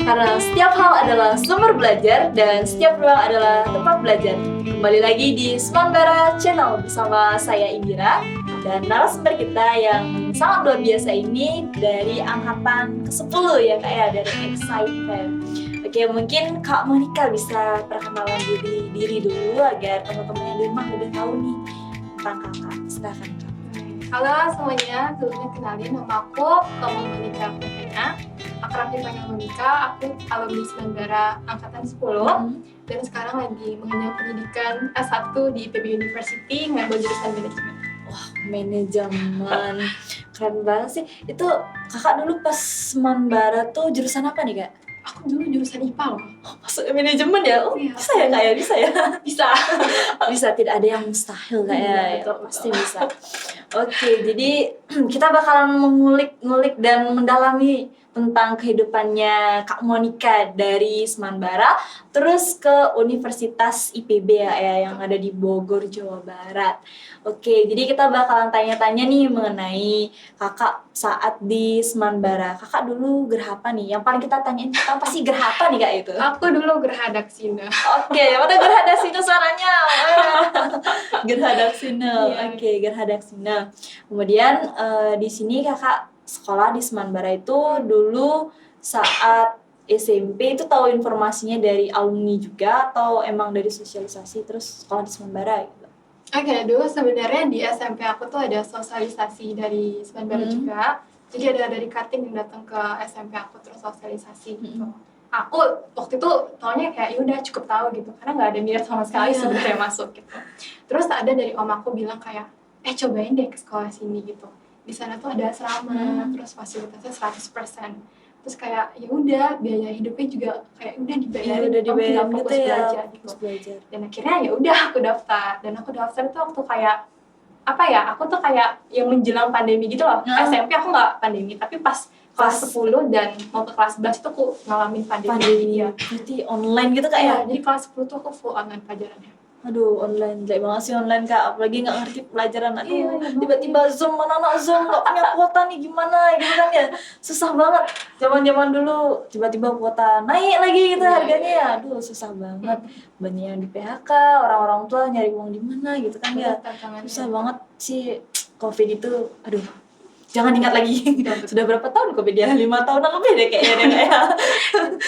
Karena setiap hal adalah sumber belajar dan setiap ruang adalah tempat belajar. Kembali lagi di Semanbara Channel bersama saya Indira dan narasumber kita yang sangat luar biasa ini dari angkatan ke-10 ya Kak ya, dari Excited. Oke, mungkin Kak Monica bisa perkenalan diri dulu agar teman-teman yang di rumah lebih tahu nih tentang Kakak. Silakan Kak. Halo semuanya, sebelumnya kenalin nama aku Monica Putena. Akrab dipanggil Monica, aku alumni Semanbara angkatan 10 dan sekarang lagi mengenyam pendidikan S1 di IPB University ngambil jurusan manajemen. Wah, manajemen. Keren banget sih. Itu Kakak dulu pas Semanbara tuh jurusan apa nih Kak? Aku dulu jurusan IPA loh. Oh, masuk manajemen ya? Oh, Iya. bisa ya Kak ya? Bisa ya? Bisa. Bisa, tidak ada yang mustahil Kak ya? Iya, Ya, betul. pasti bisa. Oke, jadi kita bakalan mengulik-ngulik dan mendalami tentang kehidupannya Kak Monica dari Semanbara terus ke Universitas IPB ya yang ada di Bogor, Jawa Barat. Oke, jadi kita bakalan tanya-tanya nih mengenai Kakak saat di Semanbara. Kakak dulu gerah apa nih? Yang paling kita tanyain pertama pasti gerah apa nih Kak itu? Aku dulu gerah Daksina. Oke, mana gerah Daksina suaranya? Gerah Daksina. Iya. Oke, gerah Daksina. Kemudian di sini Kakak sekolah di Semanbara itu dulu saat SMP itu tahu informasinya dari alumni juga atau emang dari sosialisasi terus sekolah di Semanbara gitu? Oke, dulu sebenarnya di SMP aku tuh ada sosialisasi dari Semanbara juga. Jadi ada dari cutting yang datang ke SMP aku terus sosialisasi gitu. Aku waktu itu taunya kayak yaudah cukup tahu gitu karena nggak ada minat sama sekali Iya. sebenarnya masuk gitu. Terus ada dari om aku bilang kayak cobain deh ke sekolah sini gitu. Di sana tuh ada asrama, terus fasilitasnya 100%. Terus kayak ya udah biaya hidupnya juga kayak udah dibayarin, Udah kamu dibayarin tinggal gitu fokus ya, belajar gitu. fokus belajar. Dan akhirnya ya udah aku daftar tuh waktu kayak apa ya, aku tuh kayak yang menjelang pandemi gitu loh. SMP aku nggak pandemi, tapi pas kelas 10 dan mau ke kelas 11 itu aku ngalamin pandemi. Ya. Berarti online gitu Kak ya? Jadi kelas 10 tuh aku full online pelajarannya. Aduh, online, jelek banget sih online Kak, apalagi nggak ngerti pelajaran. Aduh, Iya, tiba-tiba Zoom, mana Zoom, nggak punya kuota nih gimana gitu kan ya. Susah banget, zaman dulu tiba-tiba kuota naik lagi gitu harganya ya. Aduh, susah banget. Banyak yang di PHK, orang-orang tua nyari uang di mana gitu kan ya. Susah banget sih COVID itu, aduh. Jangan ingat lagi. Sudah berapa tahun COVID ya? 5 tahunan lebih deh kayaknya deh kayak.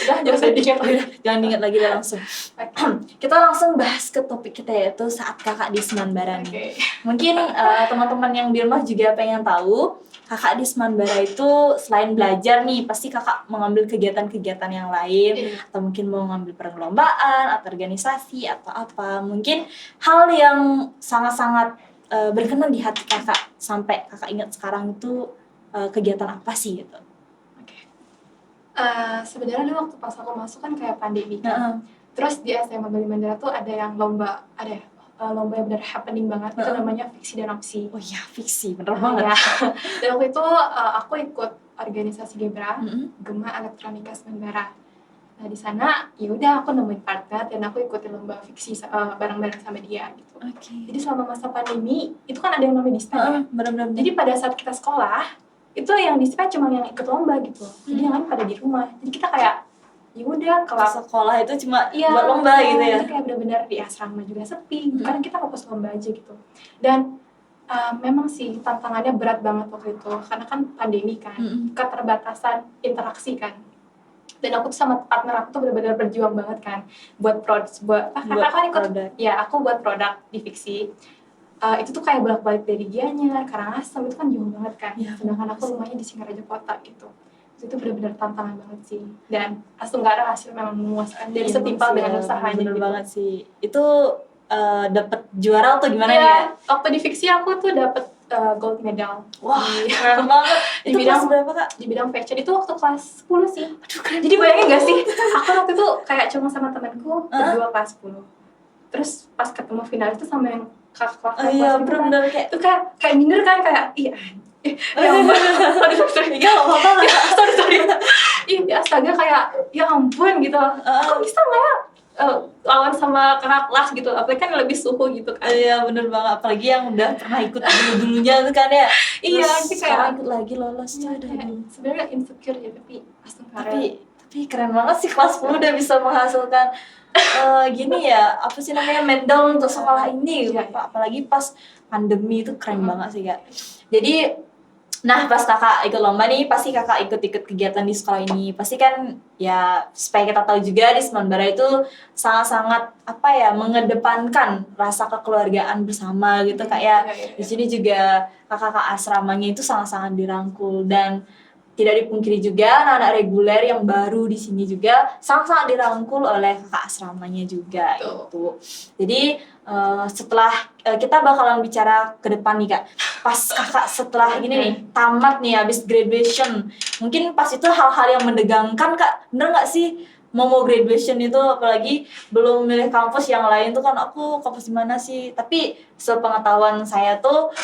Udah, jangan usah diingat lagi. Jangan diingat lagi deh langsung. Kita langsung bahas ke topik kita yaitu saat Kakak di Semanbara nih. Mungkin teman-teman yang di rumah juga pengen tahu Kakak di Semanbara itu selain belajar nih, pasti Kakak mengambil kegiatan-kegiatan yang lain atau mungkin mau ngambil perlombaan atau organisasi atau apa. Mungkin hal yang sangat-sangat berkenan di hati Kakak sampai Kakak ingat sekarang itu kegiatan apa sih gitu? Sebenarnya dulu waktu pas aku masuk kan kayak pandemi kan. Terus di SMA Bali Mandala tuh ada yang lomba, lomba yang benar happening banget, itu namanya fiksi dan opsi. Oh iya, fiksi, bener banget. Ya. Dan waktu itu aku ikut organisasi Gebra, Gema Elektronika Semanbara. Nah di sana ya udah aku nemuin partner dan aku ikutin lomba fiksi bareng-bareng sama dia gitu. Jadi selama masa pandemi itu kan ada yang namanya dispen ya. Bener-bener. Jadi pada saat kita sekolah itu yang dispen cuma yang ikut lomba gitu. Jadi yang lain pada di rumah. Jadi kita kayak ya udah kelas sekolah itu cuma buat lomba gitu ya. Jadi kayak benar-benar di asrama juga sepi. Karena kita fokus lomba aja gitu. Dan memang sih tantangannya berat banget waktu itu karena kan pandemi kan, keterbatasan interaksi kan. Dan aku tuh sama partner aku tuh benar-benar berjuang banget kan buat kakak kan ikut produk. Ya aku buat produk di fiksi. Itu tuh kayak bolak-balik dari Gianyar, Karangasem itu kan jauh banget kan. Sedangkan aku rumahnya di Singaraja Kota gitu. Itu benar-benar tantangan banget sih. Dan langsung nggak ada hasil memang memuaskan dari setimpal dengan usahanya. Bener gitu. banget sih. Itu dapat juara atau gimana ya? Waktu di fiksi aku tuh dapat gold medal. Wah, keren banget. Itu bidang berapa Kak? Di bidang fashion itu waktu kelas 10 sih. Aduh, keren. Jadi bayangin gak sih? Aku waktu itu kayak cuma sama temanku berdua kelas 10. Terus pas ketemu final itu sama yang kakak kelas iya, bener-bener kayak itu kayak minder kan kayak iya. Ya ampun. Sorry. Ya enggak apa-apa lah. Sorry. Iya, astaga kayak ya ampun gitu. Kok bisa nggak ya lawan sama kakak kelas gitu, apalagi kan lebih suhu gitu kan. Iya bener banget, apalagi yang udah pernah ikut dulunya tuh kan ya. Iya, sih kayak ikut lagi lolos tuh ada. Sebenarnya insecure ya tapi tapi Ih, keren banget sih kelas 10 udah bisa menghasilkan gini ya, apa sih namanya, medal untuk sekolah ini. Apalagi pas pandemi itu keren banget sih Kak. Jadi nah pas kakak ikut lomba nih, pasti kakak ikut-ikut kegiatan di sekolah ini. Pasti kan ya, supaya kita tahu juga di Semanbara itu sangat-sangat apa ya, mengedepankan rasa kekeluargaan bersama gitu Kak ya. Di sini juga kakak-kakak asramanya itu sangat-sangat dirangkul, dan tidak dipungkiri juga anak-anak reguler yang baru di sini juga sangat-sangat dirangkul oleh kakak asramanya juga gitu. Jadi setelah kita bakalan bicara ke depan nih Kak. Pas kakak setelah gini nih, tamat nih habis graduation, mungkin pas itu hal-hal yang menegangkan Kak, bener nggak sih? Mau graduation itu, apalagi belum milih kampus yang lain tuh kan, aku kampus di mana sih? Tapi sepengetahuan saya tuh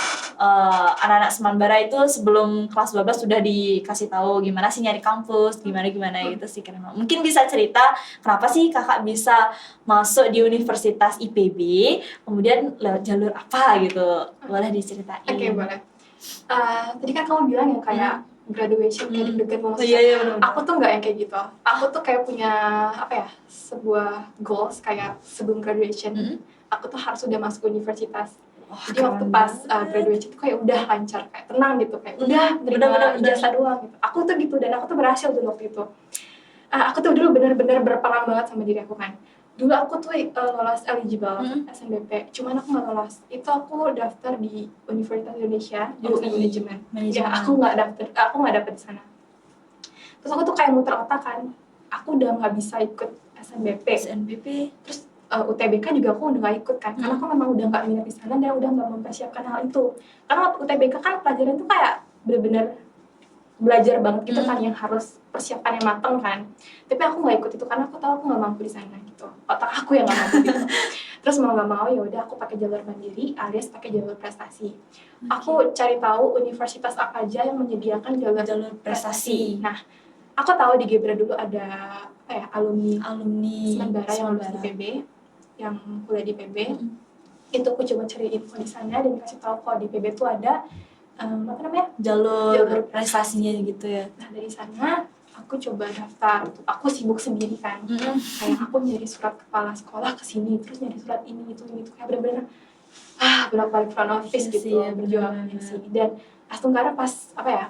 anak-anak Semanbara itu sebelum kelas 12 sudah dikasih tahu gimana sih nyari kampus, gimana gitu sih. Karena mungkin bisa cerita kenapa sih kakak bisa masuk di Universitas IPB, kemudian lewat jalur apa gitu, boleh diceritain? Oke, boleh. Tadi kan kamu bilang ya kayak graduation kayak deg-degan mau masuk. Iya, aku tuh nggak yang kayak gitu. Aku tuh kayak punya apa ya, sebuah goals kayak sebelum graduation aku tuh harus udah masuk universitas. Jadi waktu pas graduation tuh kayak udah lancar, kayak tenang gitu, kayak udah terima ijazah doang gitu. Aku tuh gitu, dan aku tuh berhasil dulu waktu itu. Aku tuh dulu bener-bener berperang banget sama diri aku kan. Dulu aku tuh lolos eligible SNBP, cuman aku nggak lolos. Itu aku daftar di Universitas Indonesia jurusan manajemen. Ya aku nggak dapet di sana. Terus aku tuh kayak muter otak kan, aku udah nggak bisa ikut SNBP. Terus UTBK juga aku udah nggak ikut kan, karena aku memang udah nggak minat di sana dan udah nggak mempersiapkan hal itu. Karena waktu UTBK kan pelajaran tuh kayak bener-bener belajar banget gitu kan, yang harus persiapan yang mateng kan. Tapi aku nggak ikut itu karena aku tahu aku nggak mampu di sana gitu, otak aku yang nggak mampu gitu. Terus mau nggak mau ya udah aku pakai jalur mandiri alias pakai jalur prestasi. Aku cari tahu universitas apa aja yang menyediakan jalur prestasi. Nah, aku tahu di Gebra dulu ada apa ya, alumni Semanbara yang lulus di PB, yang kuliah di PB. Itu aku coba cari info di sana dan kasih tahu kalau di PB tuh ada apa namanya, jalur prestasinya gitu ya. Nah dari sana aku coba daftar, aku sibuk sendiri kan, kayak aku nyari surat kepala sekolah kesini, terus nyari surat ini itu kayak bener-bener bolak-balik front office gitu, berjuangnya sih. Dan pas Tunggara pas apa ya,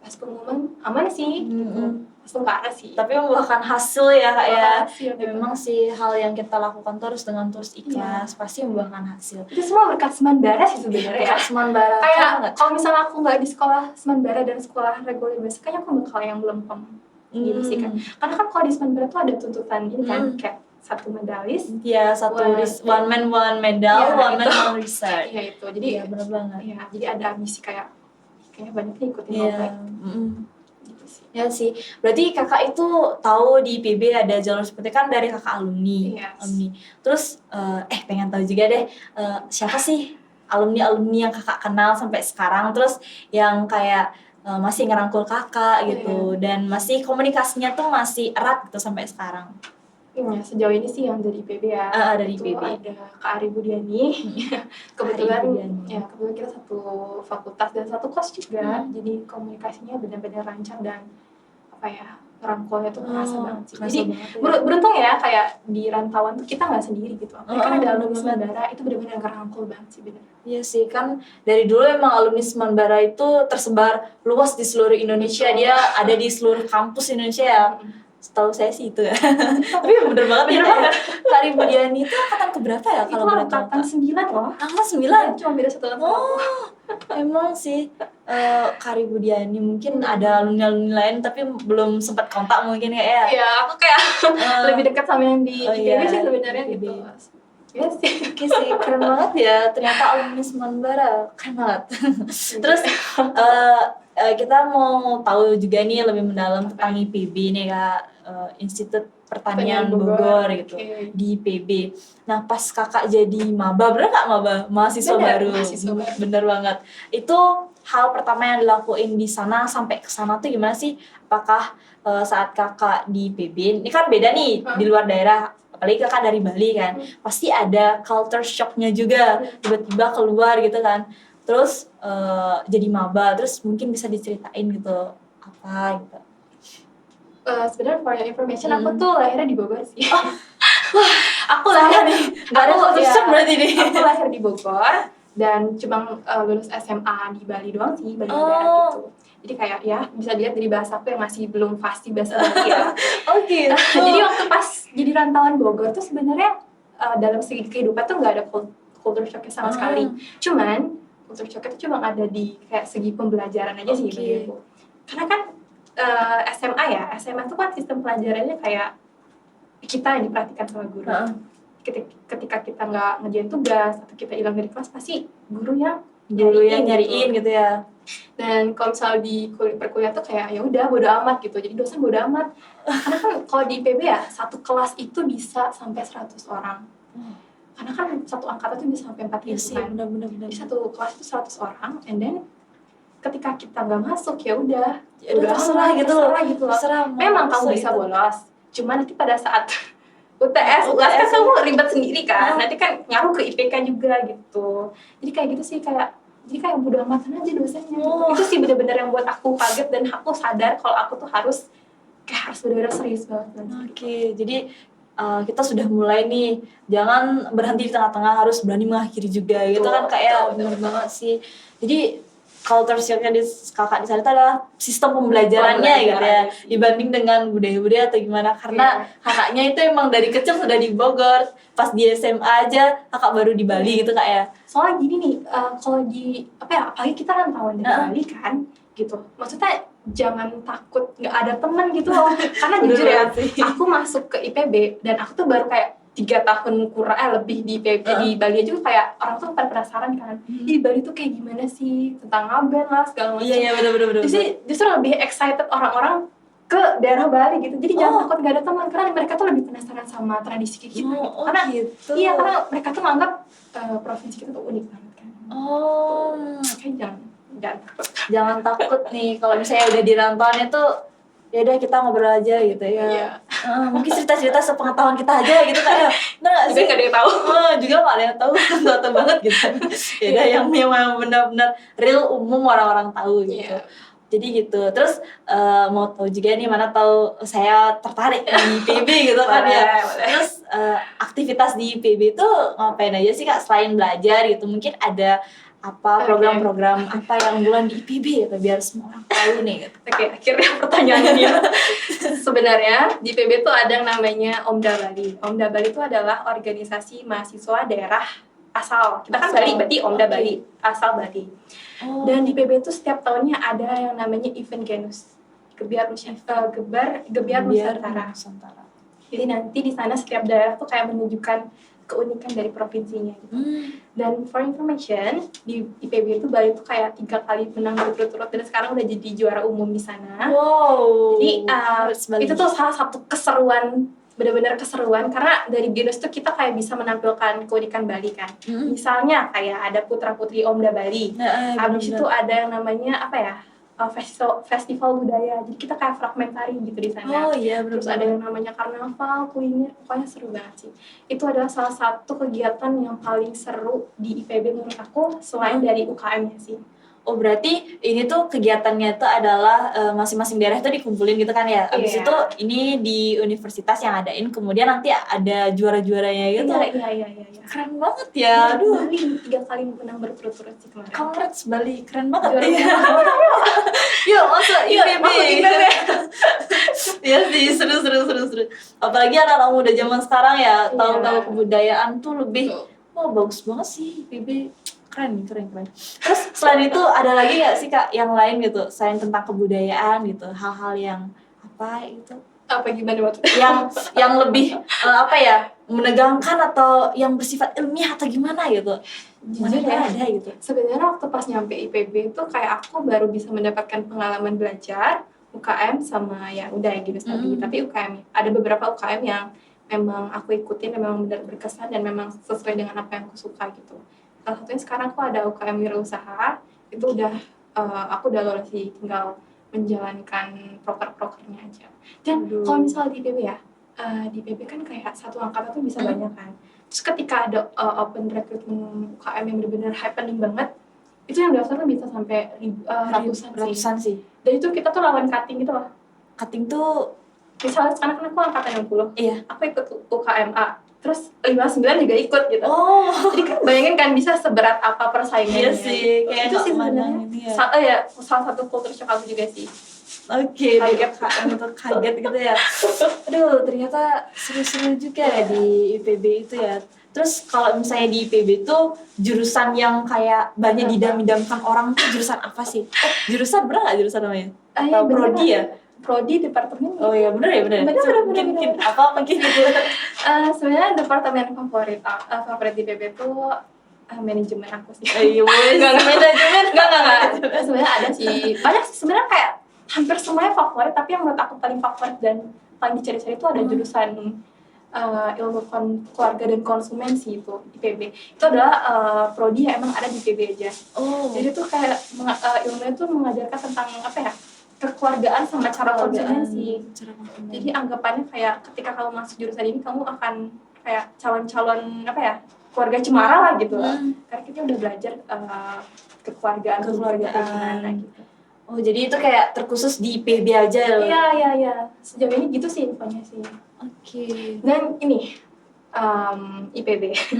pas pengumuman aman sih gitu, pas Tunggara sih. Tapi membuahkan hasil ya Kak ya. Hasil, gitu. Memang sih hal yang kita lakukan terus dengan terus ikhlas pasti membuahkan hasil. Itu semua berkat Semanbara sih sebenarnya ya. Semanbara. Kayak kalau misalnya aku nggak di sekolah Semanbara dan sekolah reguler biasa, kayaknya aku bakal yang melempem gitu sih kan. Karena kan kalau di Semanbara tuh ada tuntutan ini kan, kayak satu medalis. Iya, one man one medal, one man one research. Iya itu. Jadi ya, benar banget. Iya, jadi ada misi kayaknya banyak nih ikutin lomba. Gitu sih. Ya sih. Berarti kakak itu tahu di PB ada jalur seperti kan dari kakak alumni. Terus pengen tahu juga deh siapa sih alumni yang kakak kenal sampai sekarang, terus yang kayak masih ngerangkul kakak gitu, dan masih komunikasinya tuh masih erat gitu sampai sekarang. Ya, sejauh ini sih yang dari PB ya. Dari itu PB. ada Kak Ari Budiani. kebetulan kita satu fakultas dan satu kos juga. Jadi komunikasinya benar-benar lancar dan apa ya, rangkulnya tuh kerasa banget sih. Jadi beruntung ya, kayak di rantauan tuh kita nggak sendiri gitu. Karena ada alumni Semanbara itu benar-benar ngerangkul banget sih, benar. Iya sih, kan dari dulu emang alumni Semanbara itu tersebar luas di seluruh Indonesia. Dia ada di seluruh kampus Indonesia ya. Setahu saya sih itu ya. Tapi bener banget ya. Kak Ari Budiani itu angkatan keberapa ya kalau boleh tahu? Angkatan 9 loh. Angkatan 9? Cuma beda 1 tahun sama aku. Emang sih Kak Ari Budiani mungkin ada alumni lain tapi belum sempat kontak mungkin ya. Iya, aku kayak lebih dekat sama yang di IPB sih sebenarnya gitu. Iya sih. Oke sih, keren banget ya. Ternyata alumni Semanbara, keren banget. Terus kita mau tahu juga nih lebih mendalam tentang IPB nih Kak, Institut Pertanian Bogor gitu, di IPB. Nah pas kakak jadi maba, bener nggak maba? Mahasiswa baru. Bener banget. Itu hal pertama yang dilakuin di sana sampai ke sana tuh gimana sih? Apakah saat kakak di IPB, ini kan beda nih di luar daerah, apalagi kakak dari Bali kan, pasti ada culture shocknya juga, tiba-tiba keluar gitu kan. Terus jadi maba, terus mungkin bisa diceritain gitu apa gitu. Sebenarnya for your information, aku tuh lahirnya di Bogor sih. Aku Salah lahir nih, nggak ada culture shock berarti nih. Aku lahir di Bogor dan cuma lulus SMA di Bali doang sih, Bali daerah gitu. Jadi kayak ya bisa dilihat dari bahasa aku yang masih belum pasti bahasa Bali ya. Oke. Jadi waktu pas jadi rantauan Bogor tuh sebenarnya dalam segi kehidupan tuh nggak ada culture shock sama sekali. Cuman culture shock itu cuma ada di kayak segi pembelajaran aja sih bagi aku. Karena kan SMA tuh kan sistem pelajarannya kayak kita yang diperhatikan sama guru. Ketika kita nggak ngerjain tugas atau kita hilang dari kelas, pasti guru yang nyariin gitu ya. Dan kalau misalnya di perkuliahan tuh kayak ya udah bodo amat gitu, jadi dosen bodo amat. Karena kan kalau di IPB ya satu kelas itu bisa sampai 100 orang. Karena kan satu angkatan tuh bisa sampai 4.000 kan. Bener. Jadi satu kelas itu 100 orang, and then ketika kita nggak masuk ya udah terserah gitu loh. Memang kamu bisa bolos, cuman nanti pada saat UTS kan kamu ribet sendiri kan, nanti kan ngaruh ke IPK juga gitu. Jadi kayak gitu sih, kayak bodo amatan aja dosennya. Itu sih benar-benar yang buat aku kaget dan aku sadar kalau aku tuh harus benar-benar serius banget. Oke, jadi kita sudah mulai nih, jangan berhenti di tengah-tengah, harus berani mengakhiri juga gitu kan, kayak bener banget sih. Jadi culture shock-nya di kakak di sana itu adalah sistem pembelajarannya gitu ya, dibanding dengan budaya-budaya atau gimana, karena kakaknya itu emang dari kecil sudah di Bogor, pas di SMA aja kakak baru di Bali gitu kak ya. Soalnya gini nih, kalau di apalagi kita rantauan dari Bali kan gitu, maksudnya jangan takut nggak ada teman gitu loh. Karena jujur ya, aku masuk ke IPB dan aku tuh baru kayak 3 tahun lebih di IPB di Bali aja, kayak orang tuh penasaran kan, di Bali tuh kayak gimana sih, tentang ngaben lah segala macam. Iya bener. Justru lebih excited orang-orang ke daerah Bali gitu. Jadi jangan takut gak ada teman, karena mereka tuh lebih penasaran sama tradisi kayak gitu. Karena gitu. Iya, karena mereka tuh menganggap provinsi kita tuh unik banget kan. Kayak jangan takut nih, kalau misalnya udah di rantauan itu ya udah kita ngobrol aja gitu ya. Mungkin cerita-cerita sepengetahuan kita aja gitu kayak, bener gak sih? Juga gak ada yang tahu. Juga gak ada yang tahu, tahu banget gitu. Ya udah yang benar-benar real umum orang-orang tahu gitu. Jadi gitu. Terus mau tahu juga nih, mana tahu saya tertarik di IPB gitu kan ya. Terus aktivitas di IPB itu ngapain aja sih kak selain belajar gitu? Mungkin ada apa program-program apa yang bulan di IPB gitu, biar semua orang tahu nih gitu. Akhirnya pertanyaannya. Sebenarnya di IPB tuh ada yang namanya Omda Bali. Omda Bali itu adalah organisasi mahasiswa daerah asal. Kita kan Bali, berarti Omda Bali, asal Bali. Dan di IPB itu setiap tahunnya ada yang namanya event Genus, Gebiar Nusantara. Jadi nanti di sana setiap daerah tuh kayak menunjukkan keunikan dari provinsinya gitu. Dan for information, di IPB itu Bali tuh kayak 3 kali menang berturut-turut dan sekarang udah jadi juara umum di sana. Jadi itu tuh salah satu keseruan, benar-benar keseruan, karena dari Genus tuh kita kayak bisa menampilkan keunikan Bali kan. Misalnya kayak ada putra-putri Omda Bali. Habis itu ada yang namanya festival budaya, jadi kita kayak fragmentari gitu di sana. Terus ada yang namanya karnaval, kuliner, pokoknya seru banget sih. Itu adalah salah satu kegiatan yang paling seru di IPB menurut aku, selain dari UKM-nya sih. Berarti ini tuh kegiatannya itu adalah masing-masing daerah itu dikumpulin gitu kan ya. Abis itu ini di universitas yang adain, kemudian nanti ada juara-juaranya gitu. Iya. Keren banget ya. Aduh. Bali 3 kali menang berturut-turut sih kemarin. Congrats Bali, keren banget. Yuk masuk IPB. Ya sih, seru. Apalagi anak-anak muda zaman sekarang ya, tahu-tahu kebudayaan tuh lebih bagus banget sih IPB. Keren. Terus selain itu ada lagi nggak sih kak yang lain gitu, selain tentang kebudayaan gitu, hal-hal yang apa itu? Apa gimana maksudnya? Yang lebih menegangkan atau yang bersifat ilmiah atau gimana gitu? Jujur ya, ada gitu. Sebenarnya waktu pas nyampe IPB itu kayak aku baru bisa mendapatkan pengalaman belajar UKM sama ya udah gitu tadi. Tapi UKM ada beberapa UKM yang memang aku ikutin, memang benar berkesan dan memang sesuai dengan apa yang aku suka gitu. Salah satunya sekarang aku ada UKM wirausaha, itu udah aku udah lulus sih, tinggal menjalankan proker-prokernya aja. Dan kalau misalnya di IPB ya, di IPB kan kayak satu angkatan tuh bisa banyak kan. Terus ketika ada open recruitment UKM yang benar-benar happening banget, itu yang daftar tuh bisa sampai ratusan sih. Dan itu kita tuh lawan cutting gitu loh. Cutting tuh misalnya sekarang kan aku angkatan 60, Iya. aku ikut UKMA, terus 59 juga ikut gitu. Oh. Jadi kan bayangin kan bisa seberat apa persaingannya. Iya sih, kayak itu sih sebenarnya salah satu culture shock aku juga sih. Oke, kaget untuk kaget gitu ya. Aduh, ternyata seru-seru juga ya di IPB itu ya. Terus kalau misalnya di IPB itu jurusan yang kayak banyak didam-idamkan orang tuh jurusan apa sih? Jurusan bener nggak jurusan namanya? Iya, prodi ya? Prodi, departemen. Oh iya, bener ya, bener. Mungkin apa mungkin gitu. Sebenarnya departemen favorit di IPB itu manajemen aku sih. Iya, nggak manajemen. Nggak. Sebenarnya ada sih. Banyak sih sebenarnya, kayak hampir semuanya favorit, tapi yang menurut aku paling favorit dan paling dicari-cari itu ada jurusan ilmu keluarga dan konsumen sih, itu IPB. Itu adalah prodi yang emang ada di IPB aja. Jadi tuh kayak ilmunya tuh mengajarkan tentang apa ya, kekeluargaan sama cara konsumen sih. Jadi anggapannya kayak ketika kamu masuk jurusan ini, kamu akan kayak calon-calon apa ya, keluarga cemara lah gitu lah. Karena kita udah belajar kekeluargaan gimana gitu. Oh, jadi itu kayak terkhusus di IPB aja loh? Iya. Sejauh ini gitu sih infonya sih. Oke. Dan ini IPB.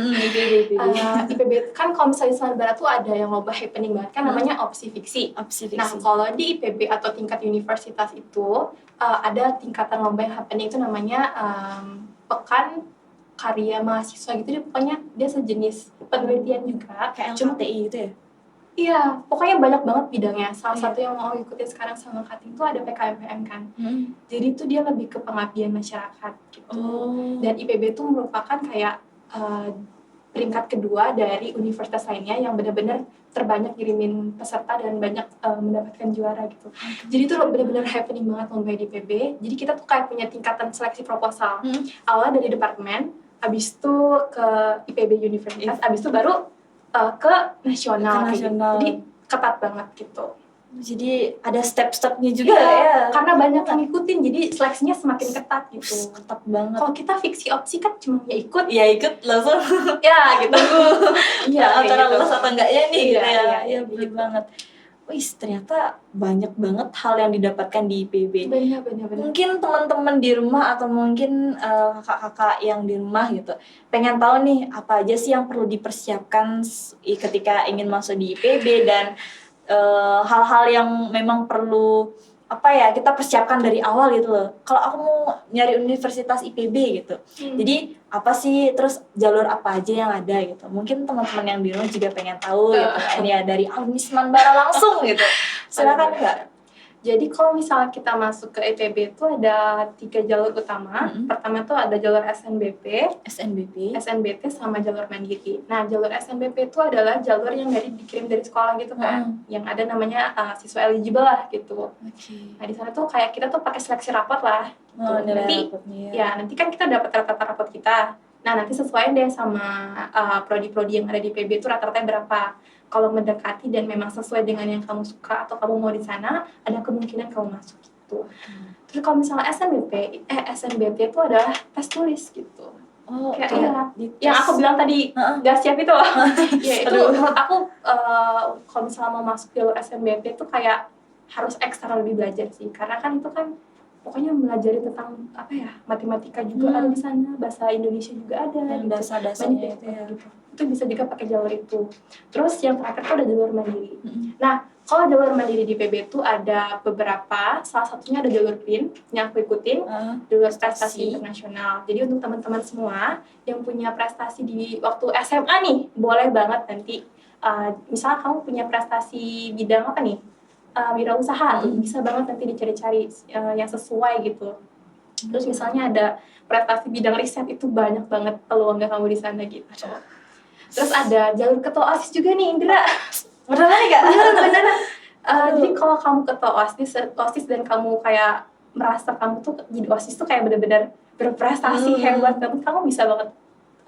IPB kan kalau misalnya di Semarang Barat tuh ada yang lomba happening banget kan, namanya opsi fiksi. Nah, kalau di IPB atau tingkat universitas itu ada tingkatan lomba yang happening, itu namanya pekan karya mahasiswa gitu deh, pokoknya dia sejenis penelitian juga. Kayak LKTI gitu ya? Iya, pokoknya banyak banget bidangnya. Salah satu yang mau ikutin sekarang sama Kating tuh ada PKMPM kan. Jadi itu dia lebih ke pengabdian masyarakat gitu. Dan IPB itu merupakan kayak peringkat kedua dari universitas lainnya yang benar-benar terbanyak ngirimin peserta dan banyak mendapatkan juara gitu. Jadi itu benar-benar happening banget lomba di IPB. Jadi kita tuh kayak punya tingkatan seleksi proposal. Awalnya dari departemen, abis itu ke IPB Universitas, abis itu baru ke nasional. Gitu. Jadi ketat banget gitu. Jadi ada step-stepnya juga ya. Karena banyak yang ngikutin, jadi seleksinya semakin ketat gitu. Ketat banget. Kalau kita fiksi opsi kan cuma ikut langsung. Ya gitu. Antara lulus atau enggaknya nih gitu ya. Iya, bener gitu banget. Wih, ternyata banyak banget hal yang didapatkan di IPB. Benar. Mungkin teman-teman di rumah atau mungkin kakak-kakak yang di rumah gitu pengen tahu nih apa aja sih yang perlu dipersiapkan ketika ingin masuk di IPB, dan hal-hal yang memang perlu kita persiapkan dari awal gitu loh. Kalau aku mau nyari universitas IPB gitu, jadi apa sih, terus jalur apa aja yang ada gitu. Mungkin teman-teman yang di rumah juga pengen tahu gitu. Ini ya dari alumni Semanbara langsung gitu. Silakan Kak. Jadi kalau misalnya kita masuk ke IPB itu ada 3 jalur utama. Pertama tuh ada jalur SNBP sama jalur mandiri. Nah, jalur SNBP itu adalah jalur yang dikirim dari sekolah gitu kan. Yang ada namanya siswa eligible lah gitu. Nah, di sana tuh kayak kita tuh pakai seleksi rapot lah. Nanti kan kita dapat rata-rata rapot kita. Nah, nanti sesuai deh sama prodi-prodi yang ada di IPB itu rata-rata berapa. Kalau mendekati dan memang sesuai dengan yang kamu suka atau kamu mau di sana, ada kemungkinan kamu masuk gitu. Terus kalau misalnya SNBP itu adalah tes tulis gitu. Yang aku bilang tadi gak siap itu loh. Itu menurut aku kalau misalnya mau masuk jalur SNBP itu kayak harus ekstra lebih belajar sih, karena kan itu kan pokoknya melajari tentang matematika juga ada di sana, bahasa Indonesia juga ada, gitu. Dasar-dasarnya gitu. Itu bisa juga pakai jalur itu. Terus yang terakhir tuh ada jalur mandiri. Nah, kalau jalur mandiri di PB itu ada beberapa, salah satunya ada jalur PIN yang aku ikutin, jalur prestasi internasional. Jadi untuk teman-teman semua yang punya prestasi di waktu SMA nih, boleh banget nanti misalnya kamu punya prestasi bidang apa nih? Wirausaha, bisa banget nanti dicari-cari yang sesuai gitu. Terus misalnya ada prestasi bidang riset, itu banyak banget peluangnya kamu di sana gitu. Terus ada jalur ketua OSIS juga nih, Indra. Beneran nih Kak? Beneran. Jadi kalau kamu ketua OSIS dan kamu kayak merasa kamu tuh jadi OSIS tuh kayak benar-benar berprestasi hebat, kamu bisa banget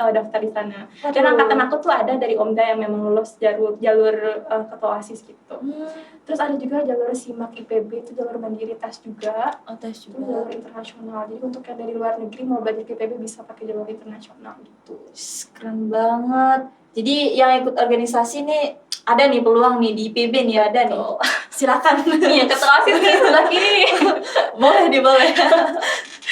daftar di sana. Dan angkatan aku tuh ada dari Omda yang memang lulus jalur ketua OSIS gitu. Terus ada juga jalur SIMAK IPB, itu jalur mandiri tes juga. Tes juga. Itu jalur internasional. Jadi untuk yang dari luar negeri mau belajar ke IPB bisa pakai jalur internasional gitu. Keren banget. Jadi yang ikut organisasi nih ada nih peluang nih di IPB nih, ada nih. Silakan. Iya, ketua OSIS nih sebelah kiri nih. Boleh.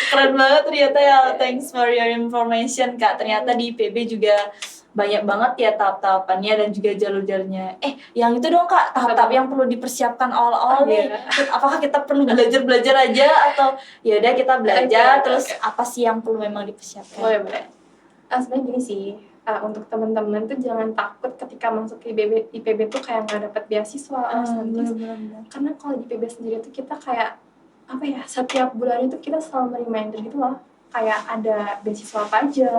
Keren banget ternyata ya. Thanks for your information Kak. Ternyata di IPB juga banyak banget ya tahap-tahapannya dan juga jalur-jalurnya. Yang itu dong Kak, tahap-tahap yang perlu dipersiapkan awal-awal nih. Apakah kita perlu belajar aja atau ya udah kita belajar terus apa sih yang perlu memang dipersiapkan? Boleh. Sebenarnya gini sih, untuk teman-teman tuh jangan takut ketika masuk ke IPB tuh kayak nggak dapat beasiswa karena kalau di IPB sendiri tuh kita kayak apa ya, setiap bulannya tuh kita selalu reminder gitu loh, kayak ada beasiswa apa aja.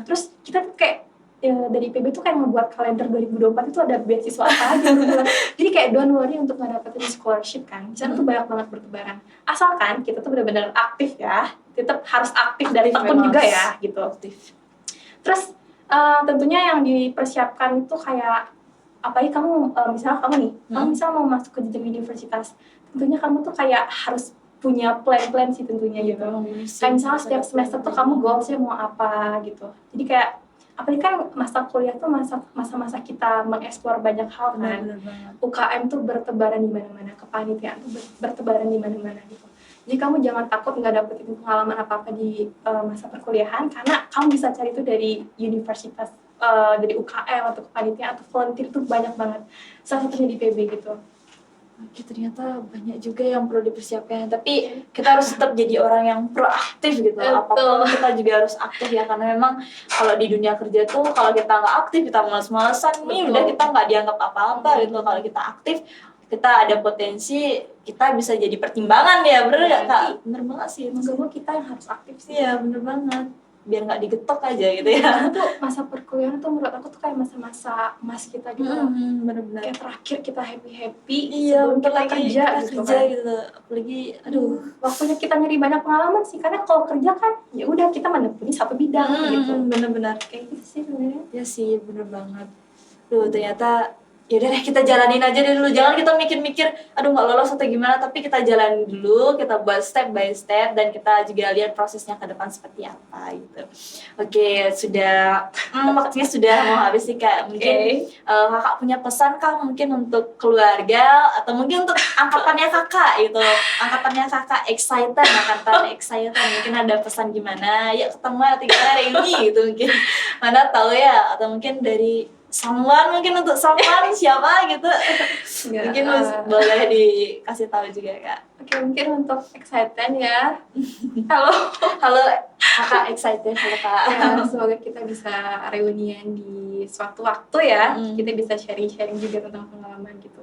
Terus kita tuh kayak dari IPB tuh kayak ngebuat kalender 2024 itu ada beasiswa apa aja gitu. Jadi kayak don't worry untuk ngedapetin scholarship kan. Di sana tuh banyak banget bertebaran. Asalkan kita tuh benar-benar aktif ya. Tetap harus aktif dari tekun juga ya gitu. Aktif. Terus tentunya yang dipersiapkan itu kayak apalagi kamu misalnya kamu nih, kamu misalnya mau masuk ke jenjang universitas. Tentunya kamu tuh kayak harus punya plan-plan sih tentunya gitu. Kayak misalnya setiap semester tuh kamu goalsnya mau apa gitu. Jadi kayak apalagi kan masa kuliah tuh masa-masa kita mengeksplor banyak hal kan. UKM tuh bertebaran di mana-mana, kepanitiaan tuh bertebaran di mana-mana gitu. Jadi kamu jangan takut nggak dapetin pengalaman apa-apa di masa perkuliahan karena kamu bisa cari itu dari universitas, dari UKM atau kepanitiaan atau volunteer tuh banyak banget. Salah satunya di PB gitu. Oke, ternyata banyak juga yang perlu dipersiapkan. Tapi kita harus tetap jadi orang yang proaktif gitu. Apapun kita juga harus aktif ya. Karena memang kalau di dunia kerja tuh kalau kita nggak aktif, kita malas-malasan nih, udah kita nggak dianggap apa-apa gitu. Kalau kita aktif, kita ada potensi kita bisa jadi pertimbangan ya. Bener nggak Kak? Bener banget sih. Maksudnya kita yang harus aktif sih. Iya, bener banget. Biar nggak digetok aja gitu ya. Itu masa perkuliahan tuh menurut aku tuh kayak masa-masa emas kita gitu. Bener-bener. Kayak terakhir kita happy sebelum kita kerja gitu kan. Gitu. Apalagi waktunya kita nyari banyak pengalaman sih karena kalau kerja kan ya udah kita menekuni satu bidang gitu. Bener-bener kayak gitu sih sebenarnya. Ya sih, bener banget. Ternyata yaudah deh kita jalanin aja dulu, jangan kita mikir-mikir aduh nggak lolos atau gimana, tapi kita jalanin dulu, kita buat step by step dan kita juga lihat prosesnya ke depan seperti apa gitu. Oke, sudah waktunya sudah mau habis sih Kak. Mungkin Kakak punya pesan Kak mungkin untuk keluarga atau mungkin untuk angkatannya Kakak gitu, angkatannya Kakak excited mungkin ada pesan gimana ya ketemu atau gimana hari ini gitu mungkin mana tahu ya, atau mungkin dari mungkin untuk siapa gitu. Mungkin boleh dikasih tahu juga Kak. Oke, mungkin untuk excited ya. Halo Kakak excited. Halo Kak. Ya, semoga kita bisa reunian di suatu waktu ya. Kita bisa sharing juga tentang pengalaman gitu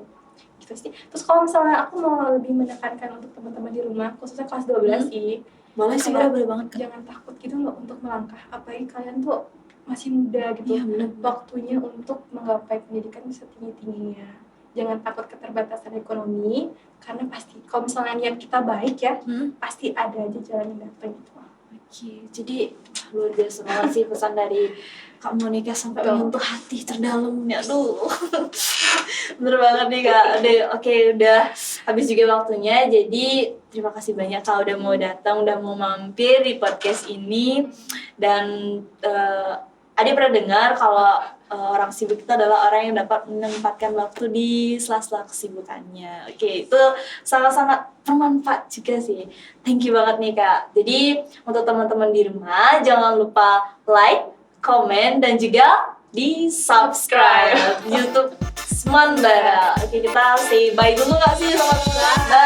sih. Terus kalau misalnya aku mau lebih menekankan untuk teman-teman di rumah khususnya kelas 12 sih. Boleh sih, boleh banget Kak. Jangan takut gitu loh untuk melangkah, apalagi kalian tuh masih muda gitu. Waktunya untuk menggapai pendidikan bisa tinggi-tingginya. Jangan takut keterbatasan ekonomi karena pasti kalau misalnya niat kita baik ya, pasti ada aja jalan yang datang gitu. Oke, jadi luar biasa banget sih pesan dari Kak Monica sampai menyentuh hati terdalamnya. Aduh. Bener banget nih Kak. Udah habis juga waktunya. Jadi terima kasih banyak Kak udah mau datang, udah mau mampir di podcast ini. Dan Ade pernah dengar kalau orang sibuk itu adalah orang yang dapat menempatkan waktu di sela-sela kesibukannya. Oke, itu sangat-sangat bermanfaat juga sih. Thank you banget nih Kak. Jadi untuk teman-teman di rumah jangan lupa like, komen, dan juga di subscribe YouTube Semanbara. Oke, kita say bye dulu nggak sih sama teman-teman?